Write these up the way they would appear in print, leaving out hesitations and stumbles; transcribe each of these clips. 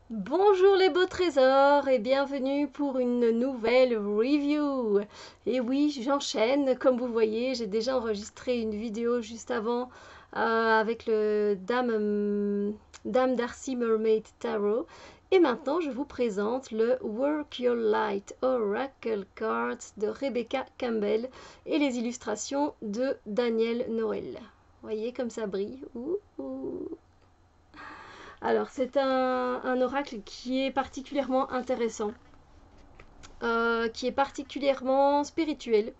Bonjour les beaux trésors et bienvenue pour une nouvelle review. Et oui, j'enchaîne. Comme vous voyez, j'ai déjà enregistré une vidéo juste avant avec le Dame Darcy Mermaid Tarot. Et maintenant, je vous présente le Work Your Light Oracle Cards de Rebecca Campbell et les illustrations de Daniel Noël. Vous voyez comme ça brille. Ouh, ouh. Alors, c'est un oracle qui est particulièrement intéressant, qui est particulièrement spirituel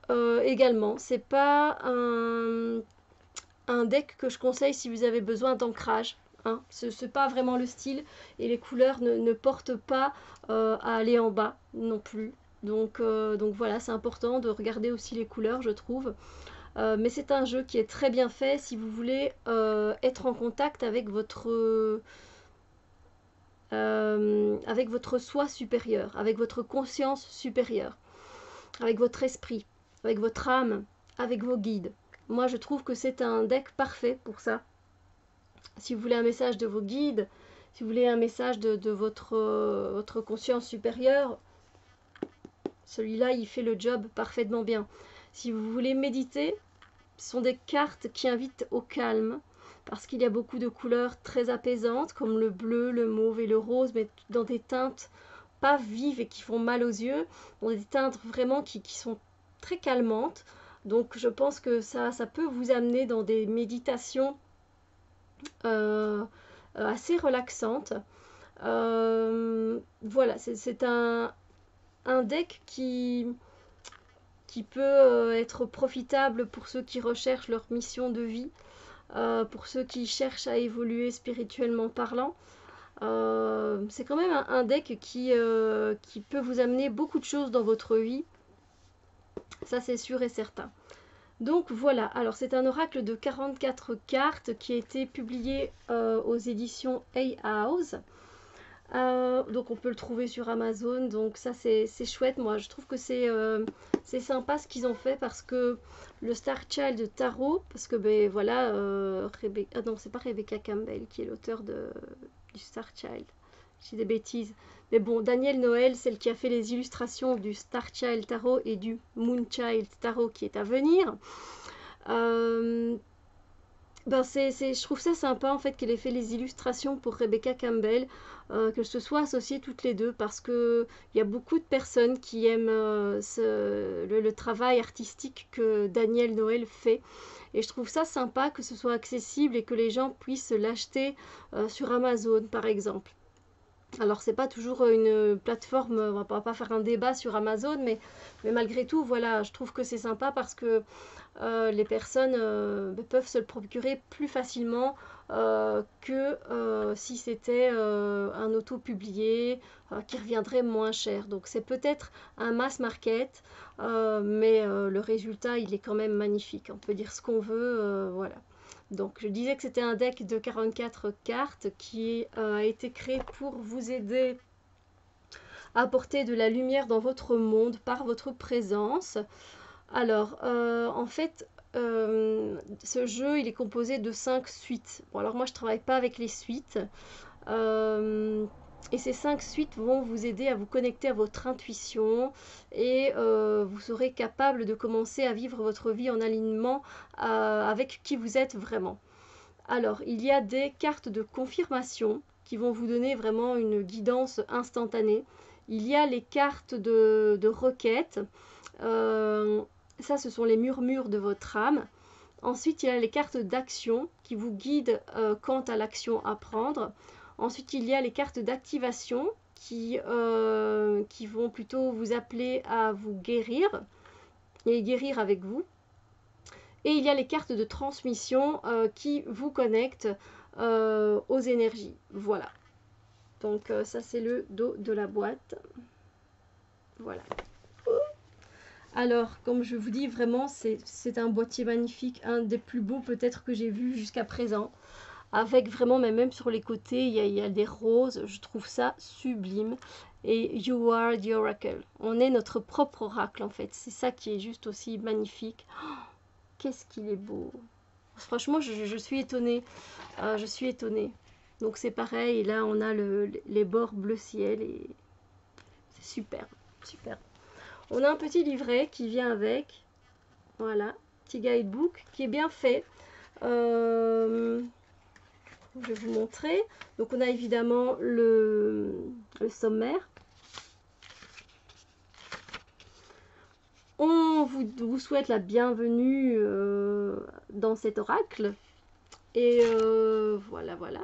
également. C'est pas un deck que je conseille si vous avez besoin d'ancrage. Hein. Ce n'est pas vraiment le style et les couleurs ne portent pas à aller en bas non plus. Donc voilà, c'est important de regarder aussi les couleurs, je trouve. Mais c'est un jeu qui est très bien fait si vous voulez être en contact avec votre soi supérieur, avec votre conscience supérieure, avec votre esprit, avec votre âme, avec vos guides. Moi, je trouve que c'est un deck parfait pour ça. Si vous voulez un message de vos guides, si vous voulez un message de votre conscience supérieure, celui-là, il fait le job parfaitement bien. Si vous voulez méditer, ce sont des cartes qui invitent au calme, parce qu'il y a beaucoup de couleurs très apaisantes, comme le bleu, le mauve et le rose, mais dans des teintes pas vives et qui font mal aux yeux, dans des teintes vraiment qui sont très calmantes. Donc je pense que ça peut vous amener dans des méditations euh, assez relaxantes. Voilà, c'est un deck qui peut être profitable pour ceux qui recherchent leur mission de vie, pour ceux qui cherchent à évoluer spirituellement parlant. C'est quand même un deck qui peut vous amener beaucoup de choses dans votre vie, ça c'est sûr et certain. Donc voilà, alors c'est un oracle de 44 cartes qui a été publié aux éditions Hay House. Donc on peut le trouver sur Amazon, donc ça c'est chouette. Moi je trouve que c'est sympa ce qu'ils ont fait parce que le Star Child Tarot, parce que ben voilà, ah non, c'est pas Rebecca Campbell qui est l'auteur du Star Child, j'ai des bêtises. Mais bon, Daniel Noël, celle qui a fait les illustrations du Star Child Tarot et du Moon Child Tarot qui est à venir. Euh, ben je trouve ça sympa en fait qu'elle ait fait les illustrations pour Rebecca Campbell, que ce soit associées toutes les deux parce que il y a beaucoup de personnes qui aiment le travail artistique que Daniel Noël fait. Et je trouve ça sympa que ce soit accessible et que les gens puissent l'acheter sur Amazon par exemple. Alors c'est pas toujours une plateforme, on va pas faire un débat sur Amazon, mais malgré tout, voilà, je trouve que c'est sympa parce que les personnes peuvent se le procurer plus facilement que si c'était un auto-publié qui reviendrait moins cher. Donc c'est peut-être un mass market, mais le résultat, il est quand même magnifique. On peut dire ce qu'on veut, voilà. Donc je disais que c'était un deck de 44 cartes qui a été créé pour vous aider à apporter de la lumière dans votre monde par votre présence. Alors, en fait, ce jeu, il est composé de 5 suites. Bon, alors moi, je ne travaille pas avec les suites. Et ces 5 suites vont vous aider à vous connecter à votre intuition et vous serez capable de commencer à vivre votre vie en alignement avec qui vous êtes vraiment. Alors, il y a des cartes de confirmation qui vont vous donner vraiment une guidance instantanée. Il y a les cartes de requête. Euh, Ça, ce sont les murmures de votre âme. Ensuite, il y a les cartes d'action qui vous guident quant à l'action à prendre. Ensuite, il y a les cartes d'activation qui vont plutôt vous appeler à vous guérir et guérir avec vous. Et il y a les cartes de transmission qui vous connectent aux énergies. Voilà. Donc ça c'est le dos de la boîte. Voilà. Alors, comme je vous dis, vraiment, c'est un boîtier magnifique, un des plus beaux peut-être que j'ai vu jusqu'à présent. Avec vraiment, mais même sur les côtés, il y a des roses. Je trouve ça sublime. Et You Are the Oracle. On est notre propre oracle en fait. C'est ça qui est juste aussi magnifique. Oh, qu'est-ce qu'il est beau. Franchement, je suis étonnée. Je suis étonnée. Donc c'est pareil, là on a les bords bleu ciel et c'est super, super. On a un petit livret qui vient avec, voilà, petit guidebook qui est bien fait. Je vais vous montrer. Donc on a évidemment le sommaire. On vous souhaite la bienvenue dans cet oracle. Et voilà, voilà.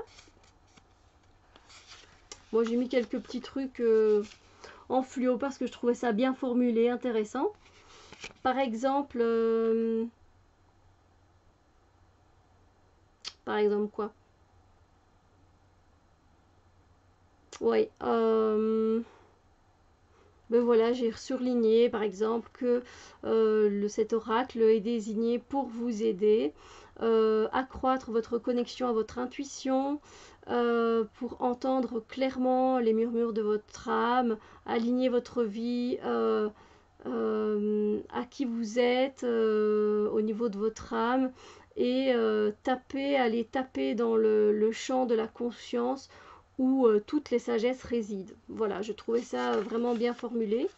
Moi j'ai mis quelques petits trucs en fluo parce que je trouvais ça bien formulé, intéressant. Par exemple quoi? Oui, ben voilà, j'ai surligné par exemple que cet oracle est désigné pour vous aider, accroître votre connexion à votre intuition, pour entendre clairement les murmures de votre âme, aligner votre vie à qui vous êtes au niveau de votre âme et aller taper dans le champ de la conscience où toutes les sagesses résident. Voilà, je trouvais ça vraiment bien formulé.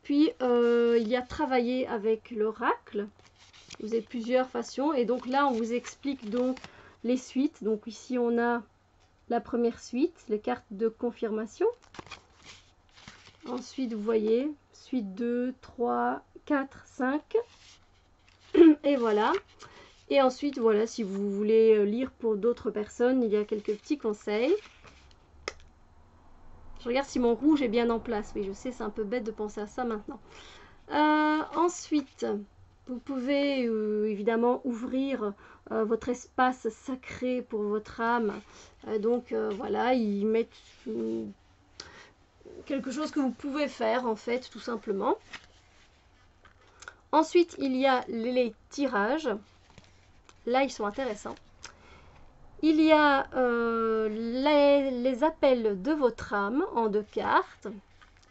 Puis, il y a travailler avec l'oracle. Vous avez plusieurs façons. Et donc là, on vous explique donc les suites. Donc ici, on a la première suite, les cartes de confirmation. Ensuite, vous voyez, suite 2, 3, 4, 5. Et voilà. Et ensuite, voilà, si vous voulez lire pour d'autres personnes, il y a quelques petits conseils. Je regarde si mon rouge est bien en place. Oui, je sais, c'est un peu bête de penser à ça maintenant. Ensuite, vous pouvez évidemment ouvrir votre espace sacré pour votre âme. Donc, voilà, ils mettent quelque chose que vous pouvez faire, en fait, tout simplement. Ensuite, il y a les tirages. Là, ils sont intéressants. Il y a les appels de votre âme en 2 cartes.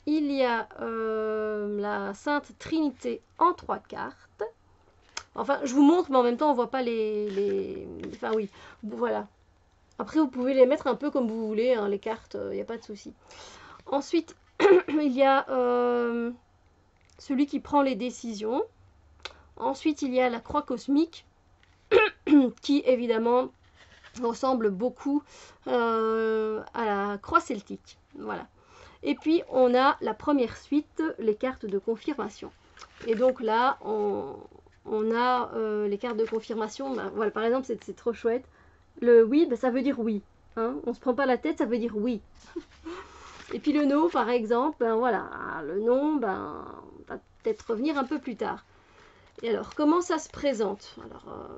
Il y a la Sainte Trinité en 3 cartes. Enfin, je vous montre, mais en même temps, on ne voit pas Enfin, oui, voilà. Après, vous pouvez les mettre un peu comme vous voulez, hein, les cartes, il n'y a pas de souci. Ensuite, il y a celui qui prend les décisions. Ensuite, il y a la croix cosmique, qui, évidemment, ressemble beaucoup à la croix celtique. Voilà. Et puis, on a la première suite, les cartes de confirmation. Et donc là, on a les cartes de confirmation. Ben, voilà, par exemple, c'est trop chouette. Le oui, ben, ça veut dire oui. Hein, on ne se prend pas la tête, ça veut dire oui. Et puis le non, par exemple, ben voilà, le non, ben, va peut-être revenir un peu plus tard. Et alors, comment ça se présente? Alors,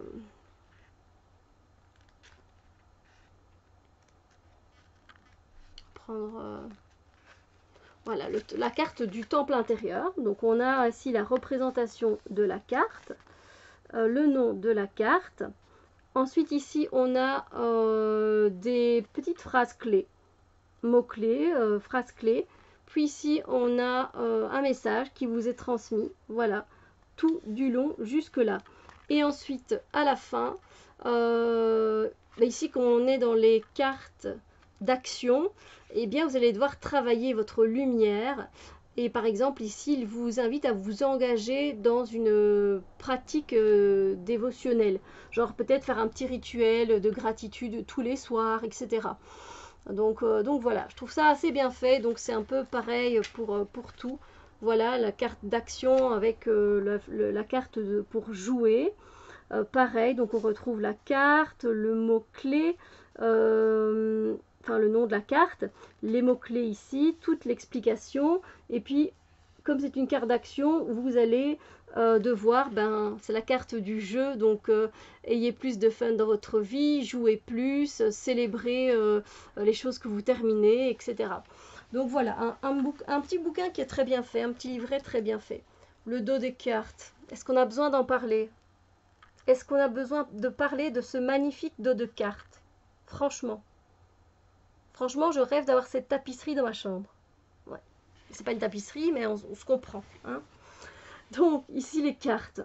prendre voilà, la carte du temple intérieur. Donc, on a ici la représentation de la carte, le nom de la carte. Ensuite, ici, on a des petites phrases clés, mots-clés, phrases clés. Puis ici, on a un message qui vous est transmis. Voilà, tout du long jusque-là. Et ensuite, à la fin, ici, quand on est dans les cartes d'action, eh bien, vous allez devoir travailler votre lumière. Et par exemple, ici, il vous invite à vous engager dans une pratique dévotionnelle. Genre peut-être faire un petit rituel de gratitude tous les soirs, etc. Donc voilà, je trouve ça assez bien fait. Donc c'est un peu pareil pour tout. Voilà, la carte d'action avec la carte pour jouer. Pareil, donc on retrouve la carte, le mot-clé, enfin le nom de la carte, les mots-clés ici, toute l'explication. Et puis, comme c'est une carte d'action, vous allez devoir, c'est la carte du jeu, donc ayez plus de fun dans votre vie, jouez plus, célébrez les choses que vous terminez, etc. Donc voilà, un petit bouquin qui est très bien fait, un petit livret très bien fait. Le dos des cartes, est-ce qu'on a besoin d'en parler? Est-ce qu'on a besoin de parler de ce magnifique dos de cartes? Franchement. Franchement, je rêve d'avoir cette tapisserie dans ma chambre. Ouais. C'est pas une tapisserie, mais on se comprend. Hein. Donc, ici les cartes.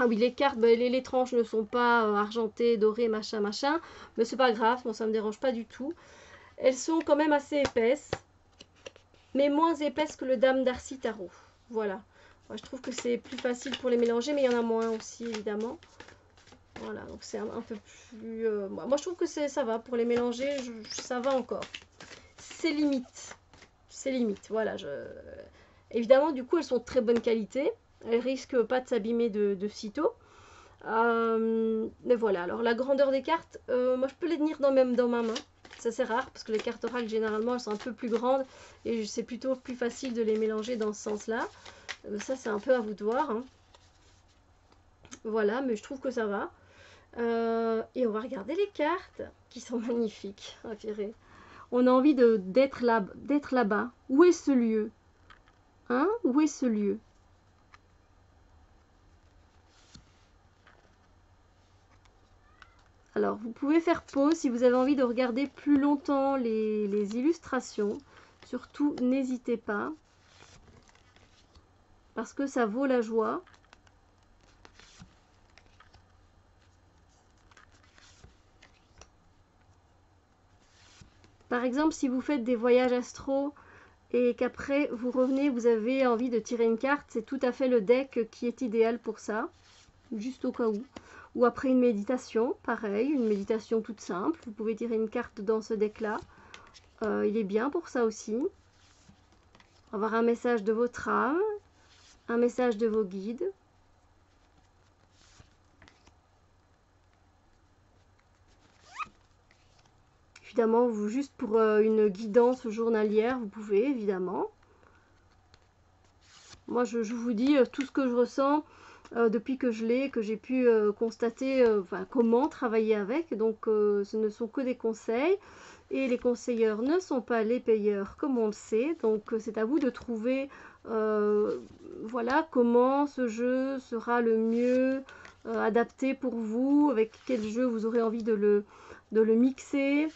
Ah oui, les cartes, bah, les tranches ne sont pas argentées, dorées, machin, machin. Mais c'est pas grave, bon, ça me dérange pas du tout. Elles sont quand même assez épaisses, mais moins épaisses que le Dame Darcy Tarot. Voilà. Moi, je trouve que c'est plus facile pour les mélanger, mais il y en a moins aussi, évidemment. Voilà, donc c'est un peu plus... moi, je trouve que ça va. Pour les mélanger, ça va encore. C'est limite. C'est limite, voilà. Évidemment, du coup, elles sont de très bonne qualité. Elles risquent pas de s'abîmer de sitôt. Mais voilà, alors la grandeur des cartes, moi je peux les tenir même dans ma main. Ça c'est rare parce que les cartes orales généralement elles sont un peu plus grandes et c'est plutôt plus facile de les mélanger dans ce sens-là. Ça c'est un peu à vous de voir. Hein. Voilà, mais je trouve que ça va. Et on va regarder les cartes qui sont magnifiques. Ah, purée. On a envie d'être là-bas. Où est ce lieu? Hein? Où est ce lieu? Alors, vous pouvez faire pause si vous avez envie de regarder plus longtemps les illustrations. Surtout, n'hésitez pas. Parce que ça vaut la joie. Par exemple, si vous faites des voyages astro et qu'après vous revenez, vous avez envie de tirer une carte, c'est tout à fait le deck qui est idéal pour ça. Juste au cas où. Ou après une méditation, pareil, une méditation toute simple. Vous pouvez tirer une carte dans ce deck-là. Il est bien pour ça aussi. Avoir un message de votre âme, un message de vos guides. Évidemment, juste pour une guidance journalière, vous pouvez, évidemment. Moi, je vous dis tout ce que je ressens depuis que je l'ai, que j'ai pu constater comment travailler avec. Donc, ce ne sont que des conseils. Et les conseilleurs ne sont pas les payeurs, comme on le sait. Donc, c'est à vous de trouver voilà, comment ce jeu sera le mieux adapté pour vous, avec quel jeu vous aurez envie de le mixer,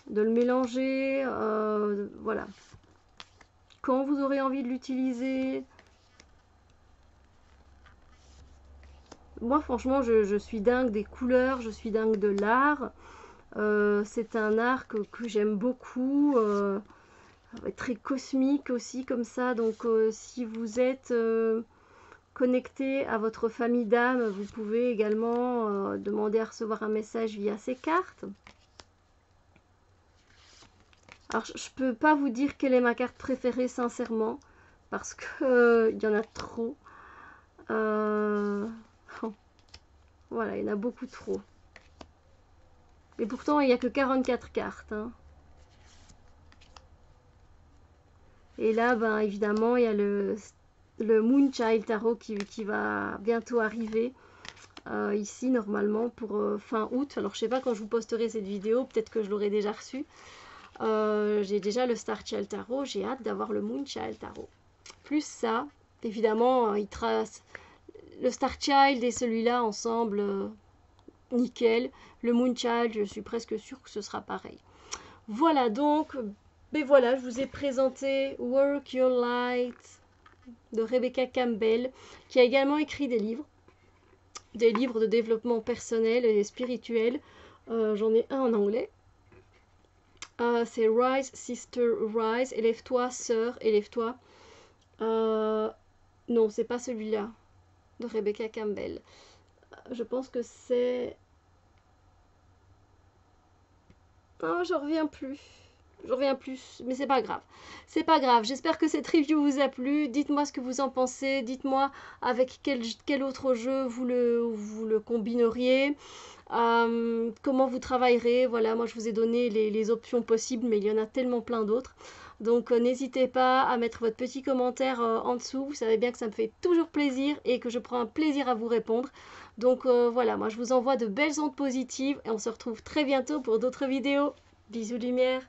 de le mélanger. Voilà. Quand vous aurez envie de l'utiliser. Moi, franchement, je suis dingue des couleurs, je suis dingue de l'art. C'est un art que j'aime beaucoup, très cosmique aussi comme ça. Donc, si vous êtes connecté à votre famille d'âme, vous pouvez également demander à recevoir un message via ces cartes. Alors, je ne peux pas vous dire quelle est ma carte préférée, sincèrement, parce que il y en a trop. Voilà, il y en a beaucoup trop. Et pourtant, il n'y a que 44 cartes. Hein. Et là, ben, évidemment, il y a le Moonchild Tarot qui va bientôt arriver. Ici, normalement, pour fin août. Alors, je sais pas quand je vous posterai cette vidéo. Peut-être que je l'aurai déjà reçu. J'ai déjà le Starchild Tarot. J'ai hâte d'avoir le Moonchild Tarot. Plus ça, évidemment, il trace le Starchild et celui-là ensemble. Nickel. Le Moonchild, je suis presque sûre que ce sera pareil. Voilà donc, ben voilà, je vous ai présenté Work Your Light de Rebecca Campbell, qui a également écrit des livres de développement personnel et spirituel. J'en ai un en anglais. C'est Rise, Sister, Rise. Élève-toi, sœur, élève-toi. Non, c'est pas celui-là de Rebecca Campbell. Je pense que c'est... Oh, j'en reviens plus. J'en reviens plus, mais c'est pas grave. C'est pas grave. J'espère que cette review vous a plu. Dites-moi ce que vous en pensez. Dites-moi avec quel autre jeu vous le combineriez. Comment vous travaillerez. Voilà, moi je vous ai donné les options possibles, mais il y en a tellement plein d'autres. Donc n'hésitez pas à mettre votre petit commentaire en dessous. Vous savez bien que ça me fait toujours plaisir et que je prends un plaisir à vous répondre. Donc voilà, moi je vous envoie de belles ondes positives et on se retrouve très bientôt pour d'autres vidéos. Bisous lumière.